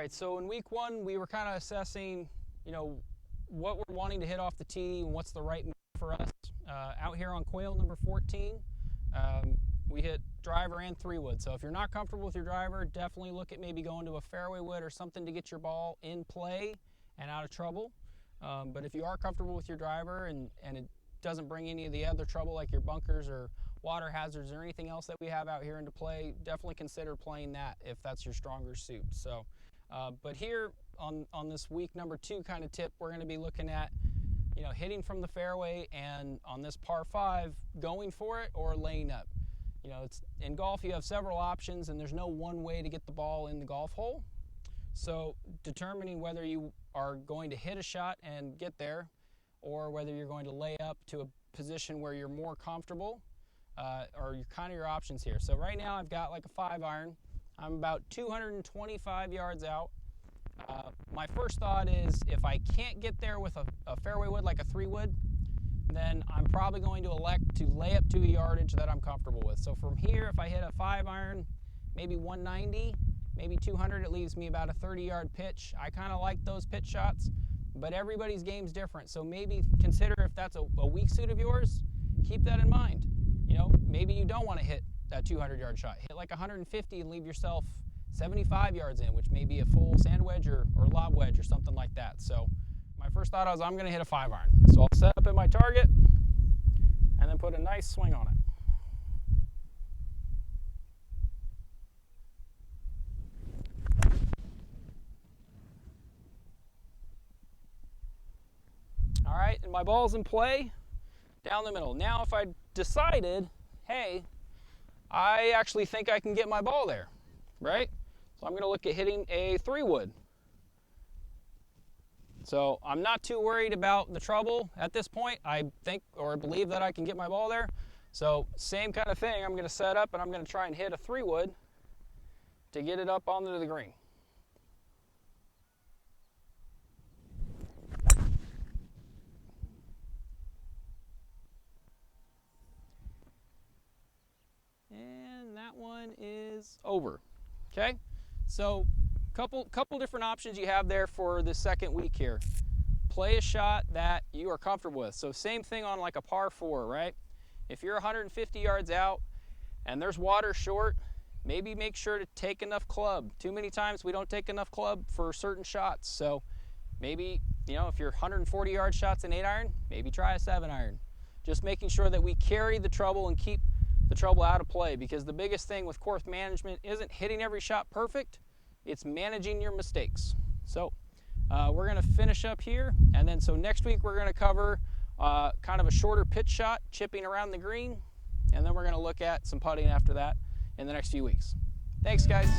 right, so in week one, we were kind of assessing, what we're wanting to hit off the tee and what's the right move for us. Out here on Quail number 14, we hit driver and 3-wood. So if you're not comfortable with your driver, definitely look at maybe going to a fairway wood or something to get your ball in play and out of trouble. But if you are comfortable with your driver and it doesn't bring any of the other trouble like your bunkers or water hazards or anything else that we have out here into play, definitely consider playing that if that's your stronger suit. So, but here on this week number 2 kind of tip, we're going to be looking at, hitting from the fairway, and on this par 5, going for it or laying up. It's in golf, you have several options, and there's no one way to get the ball in the golf hole. So determining whether you are going to hit a shot and get there, or whether you're going to lay up to a position where you're more comfortable, are kind of your options here. So right now I've got like a 5-iron. I'm about 225 yards out. My first thought is if I can't get there with a fairway wood like a 3-wood, then I'm probably going to elect to lay up to a yardage that I'm comfortable with. So from here, if I hit a 5-iron, maybe 190, maybe 200, it leaves me about a 30-yard pitch. I kind of like those pitch shots, but everybody's game's different. So maybe consider, if that's a weak suit of yours, keep that in mind. Maybe you don't want to hit that 200-yard shot. Hit like 150 and leave yourself 75 yards in, which may be a full sand wedge or lob wedge or something like that. So my first thought was I'm going to hit a 5-iron. So I'll set up at my target and then put a nice swing on it. All right, and my ball's in play down the middle. Now if I decided, hey, I actually think I can get my ball there, right? So I'm going to look at hitting a 3-wood. So I'm not too worried about the trouble at this point. I think or believe that I can get my ball there. So same kind of thing, I'm going to set up and I'm going to try and hit a 3-wood to get it up onto the green. And that one is over. Okay, so couple different options you have there for the second week here. Play a shot that you are comfortable with. So same thing on like a par 4, right? If you're 150 yards out and there's water short, maybe make sure to take enough club. Too many times we don't take enough club for certain shots. So maybe, if you're 140 yard shots in 8-iron, maybe try a 7-iron. Just making sure that we carry the trouble and keep the trouble out of play, because the biggest thing with course management isn't hitting every shot perfect, it's managing your mistakes. So we're going to finish up here, and then so next week we're going to cover kind of a shorter pitch shot, chipping around the green, and then we're going to look at some putting after that in the next few weeks. Thanks, guys.